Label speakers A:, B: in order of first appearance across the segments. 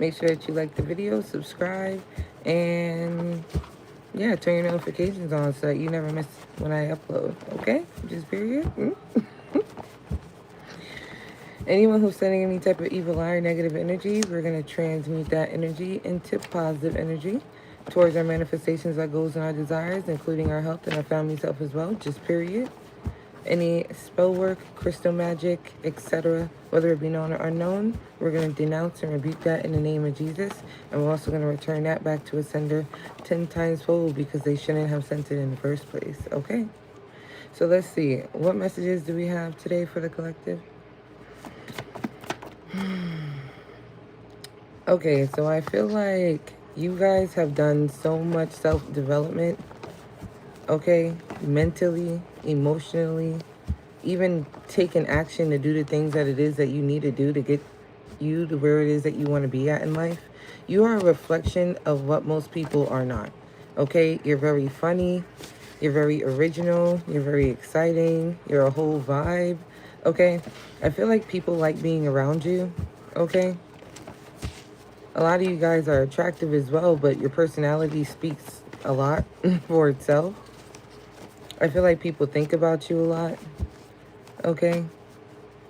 A: Make sure that you like the video, subscribe, and yeah, turn your notifications on so that you never miss when I upload. Okay? Just period. Anyone who's sending any type of evil eye or negative energy, we're going to transmute that energy into positive energy towards our manifestations, our goals, and our desires, including our health and our family's health as well. Just period. Any spell work, crystal magic, etc., whether it be known or unknown, we're going to denounce and rebuke that in the name of Jesus. And we're also going to return that back to its sender 10 times fold because they shouldn't have sent it in the first place. Okay? So let's see. What messages do we have today for the collective? Okay, so I feel like you guys have done so much self-development, okay? Mentally, emotionally, even taking action to do the things that it is that you need to do to get you to where it is that you want to be at in life. You are a reflection of what most people are not, okay? You're very funny, you're very original, you're very exciting, you're a whole vibe, okay? I feel like people like being around you, okay? A lot of you guys are attractive as well, but your personality speaks a lot for itself. I feel like people think about you a lot, okay?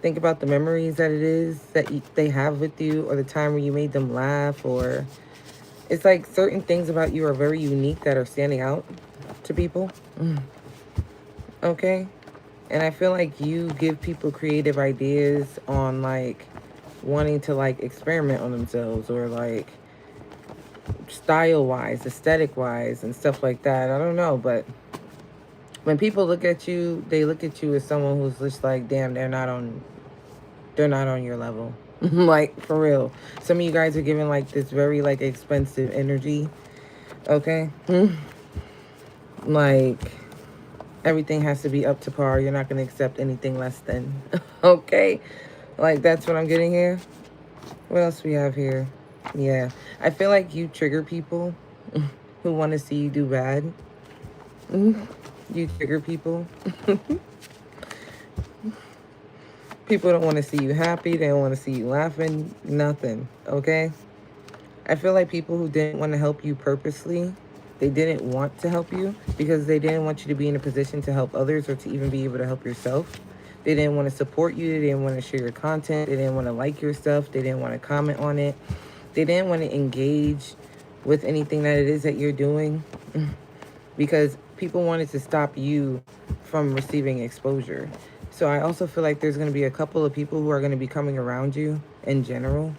A: Think about the memories that it is that they have with you, or the time where you made them laugh, or it's like certain things about you are very unique that are standing out to people, okay? And I feel like you give people creative ideas on like wanting to like experiment on themselves, or like style wise, aesthetic wise, and stuff like that. I don't know, but when people look at you, they look at you as someone who's just like, damn, they're not on your level. Like, for real. Some of you guys are giving like this very like expensive energy, okay? Like everything has to be up to par. You're not going to accept anything less than. Okay? Like, that's what I'm getting here. What else we have here? Yeah. I feel like you trigger people who want to see you do bad. You trigger people. People don't want to see you happy. They don't want to see you laughing. Nothing. Okay? I feel like people who didn't want to help you purposely, they didn't want to help you because they didn't want you to be in a position to help others or to even be able to help yourself. They didn't want to support you. They didn't want to share your content. They didn't want to like your stuff. They didn't want to comment on it. They didn't want to engage with anything that it is that you're doing because people wanted to stop you from receiving exposure. So I also feel like there's going to be a couple of people who are going to be coming around you in general,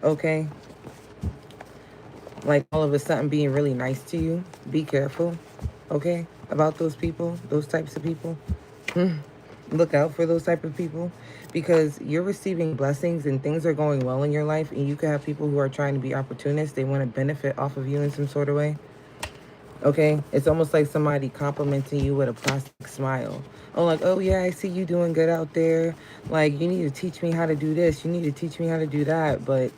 A: okay? Like all of a sudden being really nice to you. Be careful, okay, about those people, those types of people. Look out for those type of people because you're receiving blessings and things are going well in your life, and you could have people who are trying to be opportunists. They want to benefit off of you in some sort of way. Okay? It's almost like somebody complimenting you with a plastic smile. Oh, like, oh yeah, I see you doing good out there. Like, you need to teach me how to do this. You need to teach me how to do that. But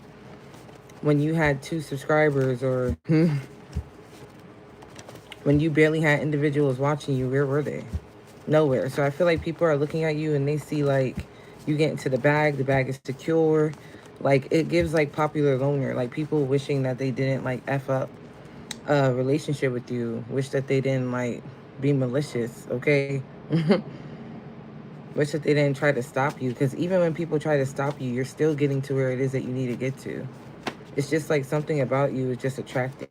A: when you had 2 subscribers or when you barely had individuals watching you, where were they? Nowhere. So I feel like people are looking at you and they see like you get into the bag is secure. Like it gives like popular loner, like people wishing that they didn't like F up a relationship with you, wish that they didn't like be malicious, okay? Wish that they didn't try to stop you, because even when people try to stop you, you're still getting to where it is that you need to get to. It's just like something about you is just attracting.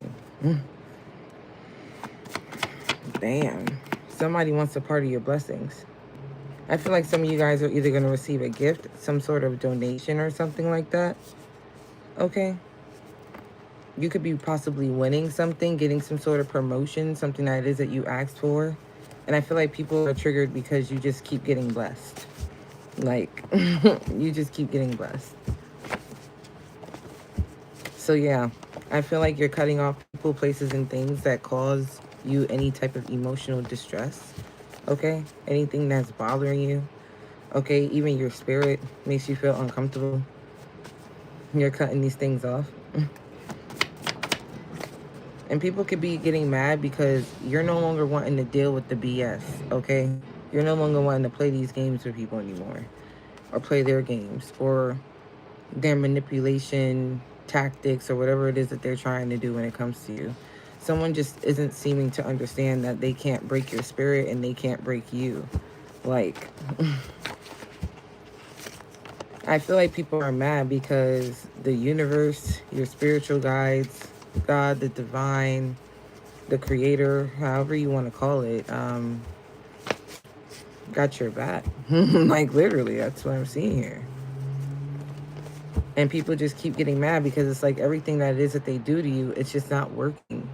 A: Damn. Somebody wants a part of your blessings. I feel like some of you guys are either going to receive a gift, some sort of donation or something like that. Okay? You could be possibly winning something, getting some sort of promotion, something that it is that you asked for. And I feel like people are triggered because you just keep getting blessed. Like, you just keep getting blessed. So yeah, I feel like you're cutting off people, places, and things that cause you any type of emotional distress, okay? Anything that's bothering you, okay? Even your spirit makes you feel uncomfortable. You're cutting these things off. And people could be getting mad because you're no longer wanting to deal with the BS, okay? You're no longer wanting to play these games with people anymore, or play their games, or their manipulation, tactics or whatever it is that they're trying to do when it comes to you. Someone just isn't seeming to understand that they can't break your spirit and they can't break you. Like, I feel like people are mad because the universe, your spiritual guides, God, the divine, the creator, however you want to call it, got your back. Like, literally, that's what I'm seeing here. And people just keep getting mad because it's like everything that it is that they do to you, it's just not working.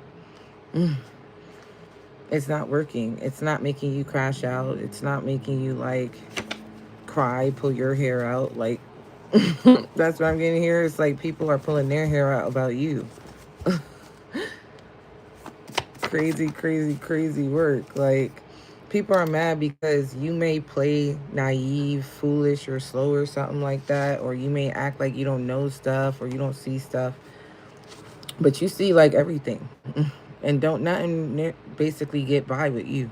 A: It's not working. It's not making you crash out. It's not making you, like, cry, pull your hair out. Like, that's what I'm getting here. It's like people are pulling their hair out about you. Crazy, crazy, crazy work. Like, people are mad because you may play naive, foolish, or slow or something like that. Or you may act like you don't know stuff or you don't see stuff. But you see, like, everything. And don't nothing basically get by with you.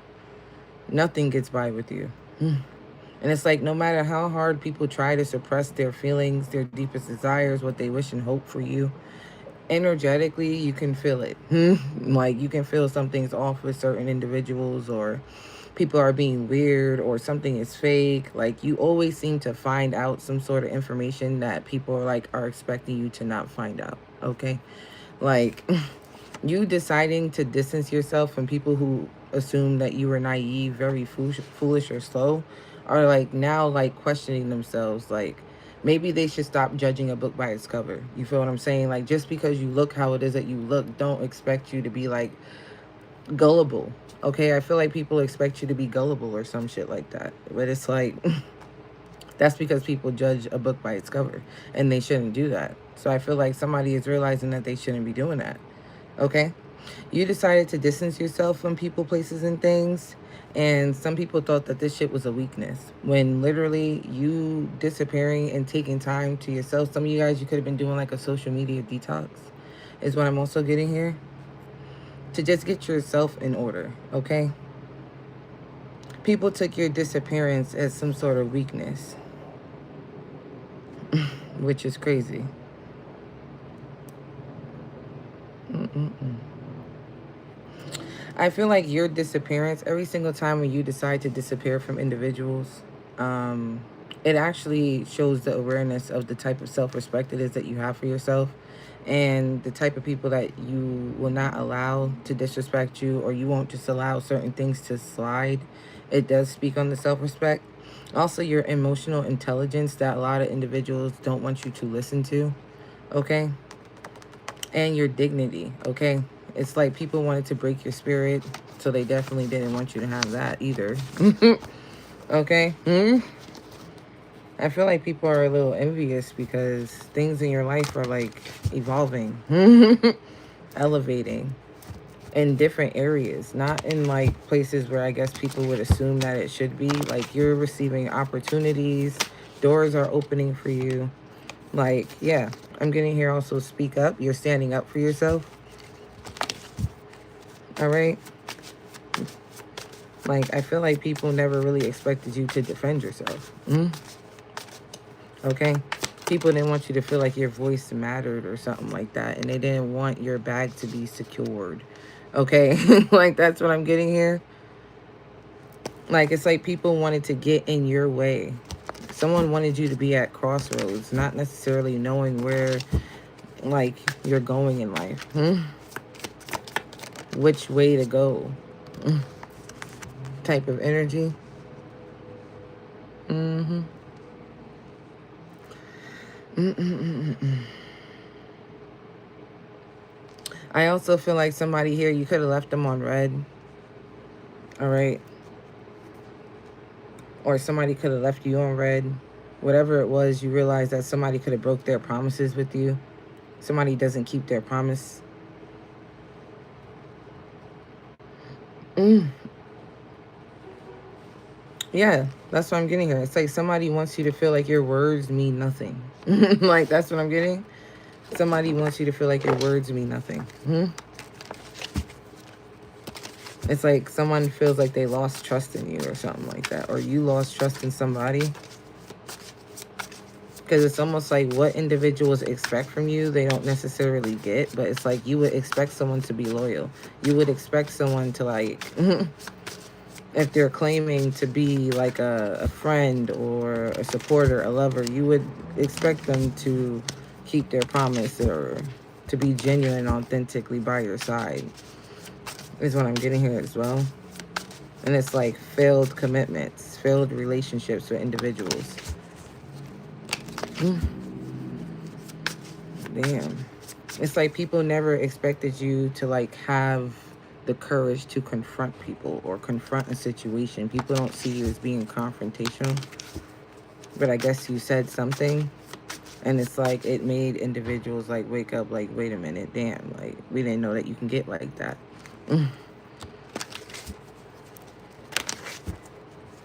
A: Nothing gets by with you. And it's like no matter how hard people try to suppress their feelings, their deepest desires, what they wish and hope for you, energetically, you can feel it. Like, you can feel something's off with certain individuals, or people are being weird, or something is fake. Like, you always seem to find out some sort of information that people are expecting you to not find out. Okay? Like, you deciding to distance yourself from people who assume that you were naive, very foolish or slow, are like now like questioning themselves. Like, maybe they should stop judging a book by its cover. You feel what I'm saying? Like, just because you look how it is that you look, don't expect you to be like gullible. Okay? I feel like people expect you to be gullible or some shit like that. But it's like, that's because people judge a book by its cover, and they shouldn't do that. So I feel like somebody is realizing that they shouldn't be doing that. Okay? You decided to distance yourself from people, places, and things. And some people thought that this shit was a weakness. When literally you disappearing and taking time to yourself. Some of you guys, you could have been doing like a social media detox. Is what I'm also getting here. To just get yourself in order. Okay? People took your disappearance as some sort of weakness. Which is crazy. I feel like your disappearance, every single time when you decide to disappear from individuals, it actually shows the awareness of the type of self-respect it is that you have for yourself, and the type of people that you will not allow to disrespect you, or you won't just allow certain things to slide. It does speak on the self-respect. Also, your emotional intelligence that a lot of individuals don't want you to listen to, okay? And your dignity, okay? It's like people wanted to break your spirit, so they definitely didn't want you to have that either. Okay? I feel like people are a little envious because things in your life are like evolving, elevating in different areas, not in like places where I guess people would assume that it should be. Like, you're receiving opportunities, doors are opening for you. Like, yeah, I'm getting here also speak up. You're standing up for yourself. All right? Like, I feel like people never really expected you to defend yourself. Okay? People didn't want you to feel like your voice mattered or something like that. And they didn't want your bag to be secured. Okay? Like, that's what I'm getting here. Like, it's like people wanted to get in your way. Someone wanted you to be at crossroads, not necessarily knowing where, like, you're going in life. Which way to go. Type of energy. I also feel like somebody here, you could have left them on red. All right? Or somebody could have left you on red. Whatever it was, you realize that somebody could have broke their promises with you. Somebody doesn't keep their promise. Yeah, that's what I'm getting here. It's like somebody wants you to feel like your words mean nothing. Like, that's what I'm getting. Somebody wants you to feel like your words mean nothing. It's like someone feels like they lost trust in you or something like that. Or you lost trust in somebody. Because it's almost like what individuals expect from you, they don't necessarily get. But it's like you would expect someone to be loyal. You would expect someone to, like, if they're claiming to be like a friend or a supporter, a lover, you would expect them to keep their promise or to be genuine and authentically by your side, is what I'm getting here as well. And it's like failed commitments, failed relationships with individuals. Damn. It's like people never expected you to, like, have the courage to confront people or confront a situation. People don't see you as being confrontational. But I guess you said something, and it's like it made individuals, like, wake up, like, wait a minute, damn, like, we didn't know that you can get like that.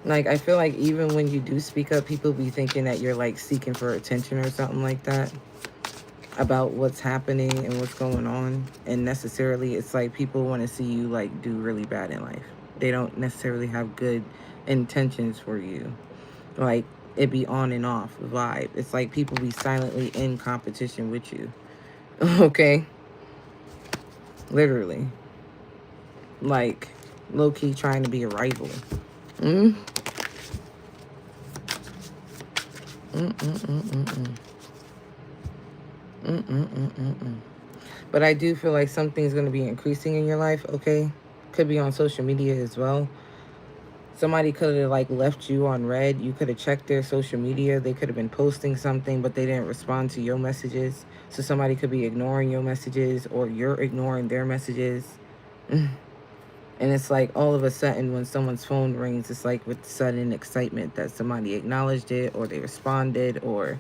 A: Like, I feel like even when you do speak up, people be thinking that you're, like, seeking for attention or something like that about what's happening and what's going on. And necessarily, it's like people want to see you, like, do really bad in life. They don't necessarily have good intentions for you. Like, it be on and off vibe. It's like people be silently in competition with you. Okay? Literally. Like, low-key trying to be a rival. Mm? But I do feel like something's going to be increasing in your life, okay? Could be on social media as well. Somebody could have, like, left you on red. You could have checked their social media. They could have been posting something, but they didn't respond to your messages. So somebody could be ignoring your messages, or you're ignoring their messages. And it's like all of a sudden when someone's phone rings, it's like with sudden excitement that somebody acknowledged it, or they responded, or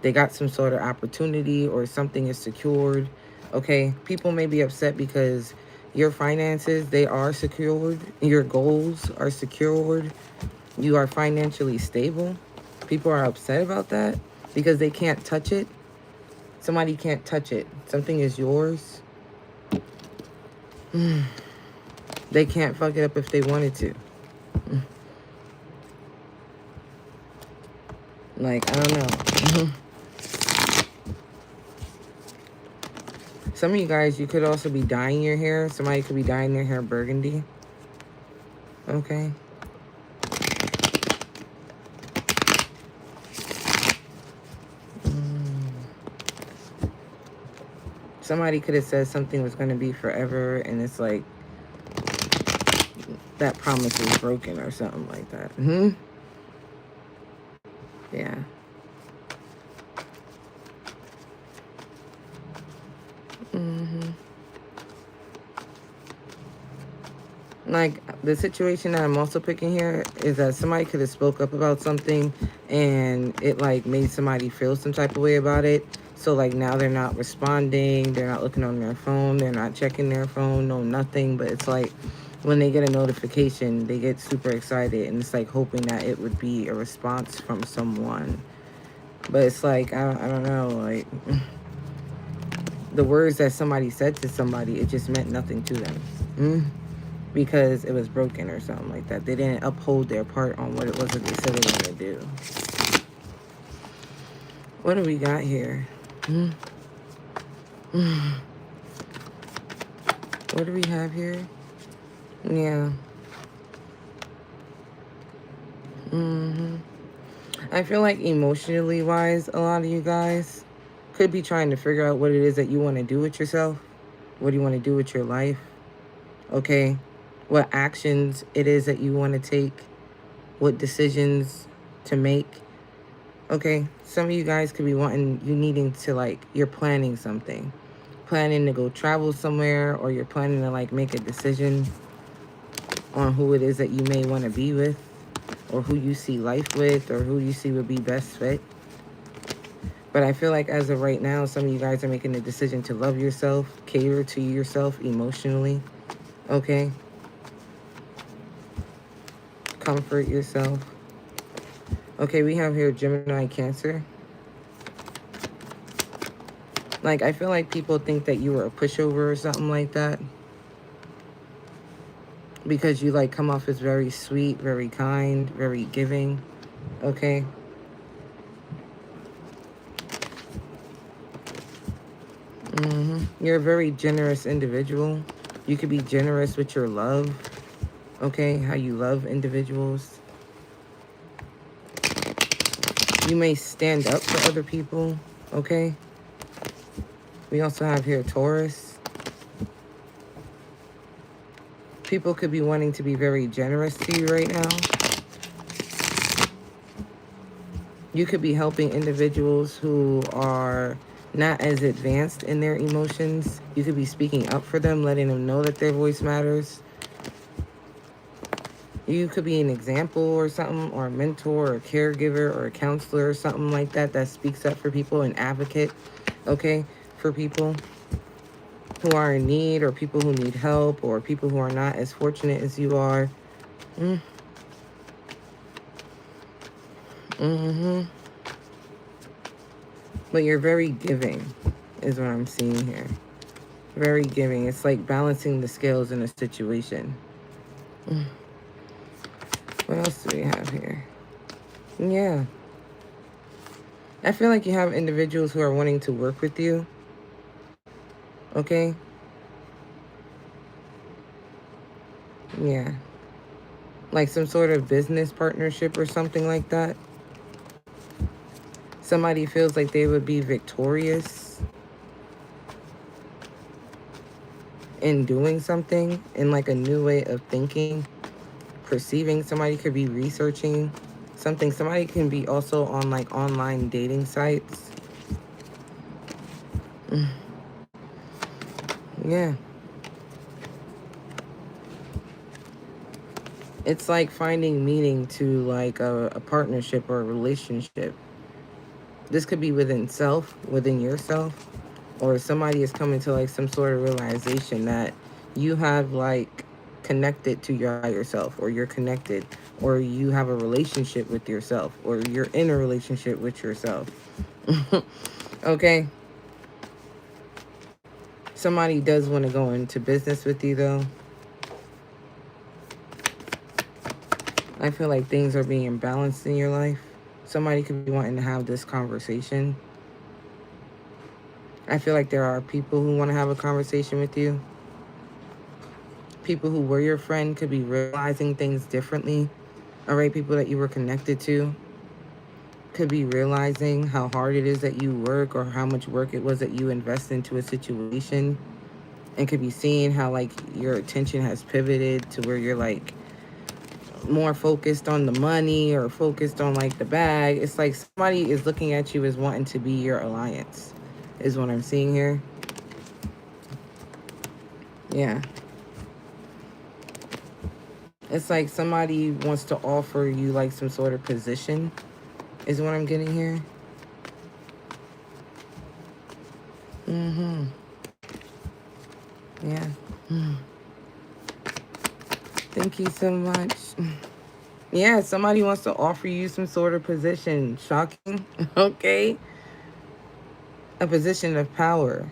A: they got some sort of opportunity, or something is secured. Okay, people may be upset because your finances, they are secured. Your goals are secured. You are financially stable. People are upset about that because they can't touch it. Somebody can't touch it. Something is yours. They can't fuck it up if they wanted to. Like, I don't know. Some of you guys, you could also be dyeing your hair. Somebody could be dyeing their hair burgundy. Okay. Somebody could have said something was going to be forever, and it's like that promise is broken or something like that. Yeah. Like, the situation that I'm also picking here is that somebody could have spoke up about something, and it, like, made somebody feel some type of way about it. So, like, now they're not responding. They're not looking on their phone. They're not checking their phone. No, nothing. But it's like when they get a notification, they get super excited, and it's like hoping that it would be a response from someone. But it's like, I don't know, like, the words that somebody said to somebody, it just meant nothing to them. Because it was broken or something like that. They didn't uphold their part on what it was that they said they were going to do. What do we got here? What do we have here? Yeah. I feel like emotionally wise, a lot of you guys could be trying to figure out what it is that you want to do with yourself. What do you want to do with your life? Okay. What actions it is that you want to take. What decisions to make. Okay. Some of you guys could be needing to, like, you're planning something. Planning to go travel somewhere, or you're planning to, like, make a decision on who it is that you may want to be with, or who you see life with, or who you see would be best fit. But I feel like as of right now, some of you guys are making the decision to love yourself, cater to yourself emotionally, okay? Comfort yourself. Okay, we have here Gemini, Cancer. Like, I feel like people think that you were a pushover or something like that, because you, like, come off as very sweet, very kind, very giving, okay? You're a very generous individual. You could be generous with your love, okay? How you love individuals. You may stand up for other people, okay? We also have here Taurus. People could be wanting to be very generous to you right now. You could be helping individuals who are not as advanced in their emotions. You could be speaking up for them, letting them know that their voice matters. You could be an example or something, or a mentor, or a caregiver, or a counselor, or something like that, that speaks up for people, an advocate, okay, for people who are in need, or people who need help, or people who are not as fortunate as you are. But you're very giving, is what I'm seeing here. Very giving. It's like balancing the scales in a situation. What else do we have here? Yeah. I feel like you have individuals who are wanting to work with you. Okay? Yeah. Like some sort of business partnership or something like that. Somebody feels like they would be victorious in doing something, in like a new way of thinking, perceiving. Somebody could be researching something. Somebody can be also on like online dating sites. Yeah. It's like finding meaning to like a partnership or a relationship. This could be within self, within yourself, or somebody is coming to like some sort of realization that you have like connected to your higher self, or you're connected, or you have a relationship with yourself, or you're in a relationship with yourself. Okay? Somebody does want to go into business with you though. I feel like things are being balanced in your life. Somebody could be wanting to have this conversation. I feel like there are people who want to have a conversation with you. People who were your friend could be realizing things differently. All right, people that you were connected to could be realizing how hard it is that you work, or how much work it was that you invest into a situation, and could be seeing how like your attention has pivoted to where you're like more focused on the money or focused on like the bag. It's like somebody is looking at you as wanting to be your alliance, is what I'm seeing here. Yeah. It's like somebody wants to offer you like some sort of position, is what I'm getting here. Yeah. Thank you so much. Yeah, somebody wants to offer you some sort of position. Shocking. Okay. A position of power.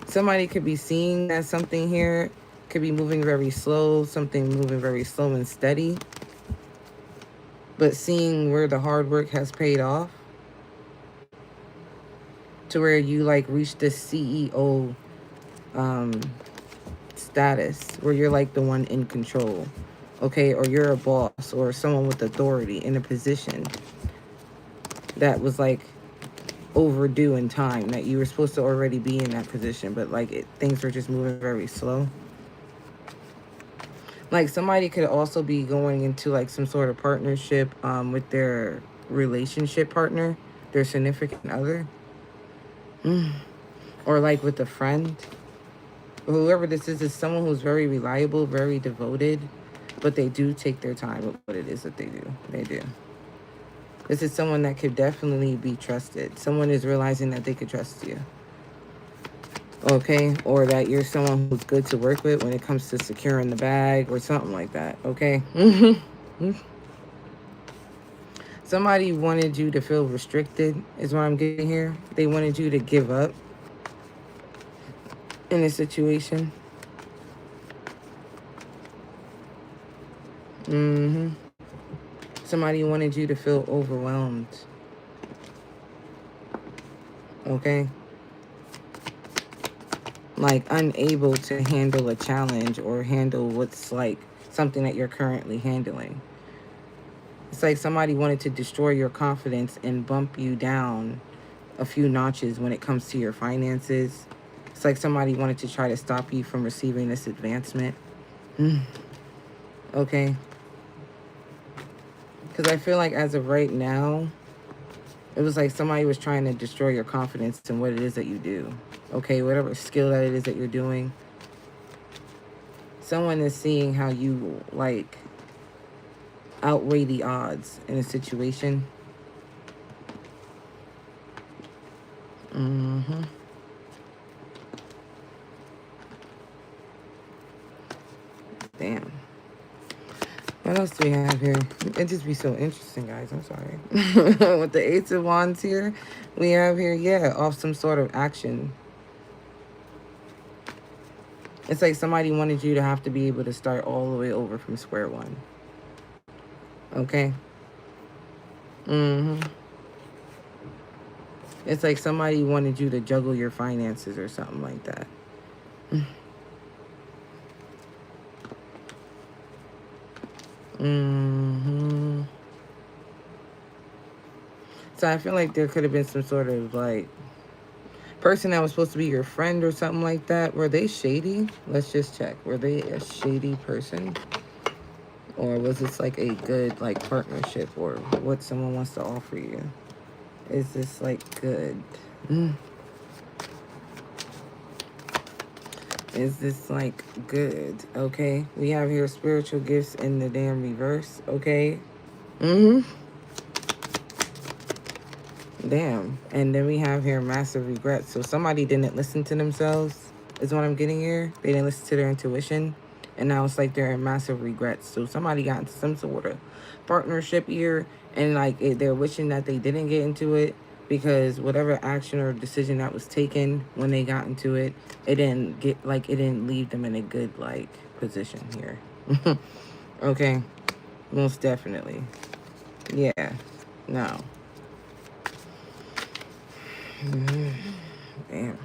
A: Somebody could be seeing that something here could be moving very slow, something moving very slow and steady, but seeing where the hard work has paid off, to where you like reach the CEO status, where you're like the one in control, okay? Or you're a boss or someone with authority in a position that was like overdue in time, that you were supposed to already be in that position, but like things were just moving very slow. Like somebody could also be going into like some sort of partnership with their relationship partner, their significant other, or like with a friend. Whoever this is someone who's very reliable, very devoted, but they do take their time with what it is that they do. They do. This is someone that could definitely be trusted. Someone is realizing that they could trust you. Okay? Or that you're someone who's good to work with when it comes to securing the bag or something like that. Okay? Somebody wanted you to feel restricted, is what I'm getting here. They wanted you to give up in a situation. Somebody wanted you to feel overwhelmed. okay? Like unable to handle a challenge or handle what's like something that you're currently handling. It's like somebody wanted to destroy your confidence and bump you down a few notches when it comes to your finances. It's like somebody wanted to try to stop you from receiving this advancement. Okay? Because I feel like as of right now, it was like somebody was trying to destroy your confidence in what it is that you do. Okay? Whatever skill that it is that you're doing. Someone is seeing how you, like, outweigh the odds in a situation. Damn. What else do we have here? It just be so interesting, guys. I'm sorry. With the 8 of Wands here, we have here, yeah, off some sort of action. It's like somebody wanted you to have to be able to start all the way over from square one. Okay? It's like somebody wanted you to juggle your finances or something like that. So I feel like there could have been some sort of like person that was supposed to be your friend or something like that. Were they shady? Let's just check. Were they a shady person? Or was this like a good like partnership or what someone wants to offer you? Is this like good? Is this like good? Okay. We have here spiritual gifts in the damn reverse. Okay. Damn. And then we have here massive regrets. So somebody didn't listen to themselves is what I'm getting here. They didn't listen to their intuition. And now it's like they're in massive regrets. So somebody got into some sort of partnership here. And like they're wishing that they didn't get into it. Because whatever action or decision that was taken when they got into it, it didn't leave them in a good like position here. Okay. Most definitely. Yeah. No. Damn.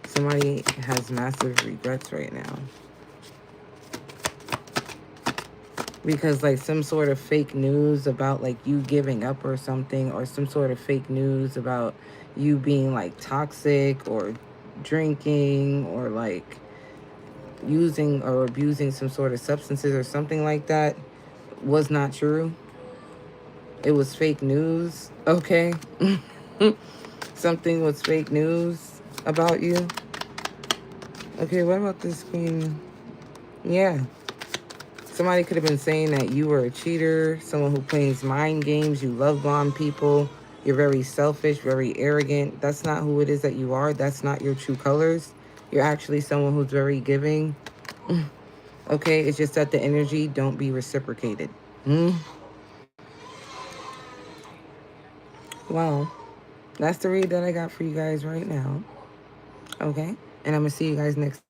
A: Somebody has massive regrets right now. Because like some sort of fake news about like you giving up or something, or some sort of fake news about you being like toxic or drinking or like using or abusing some sort of substances or something like that was not true. It was fake news. Okay. Something was fake news about you. Okay, what about this queen? Yeah. Somebody could have been saying that you were a cheater, someone who plays mind games, you love bomb people, you're very selfish, very arrogant. That's not who it is that you are. That's not your true colors. You're actually someone who's very giving. Okay, it's just that the energy don't be reciprocated. Well, that's the read that I got for you guys right now. Okay, and I'm going to see you guys next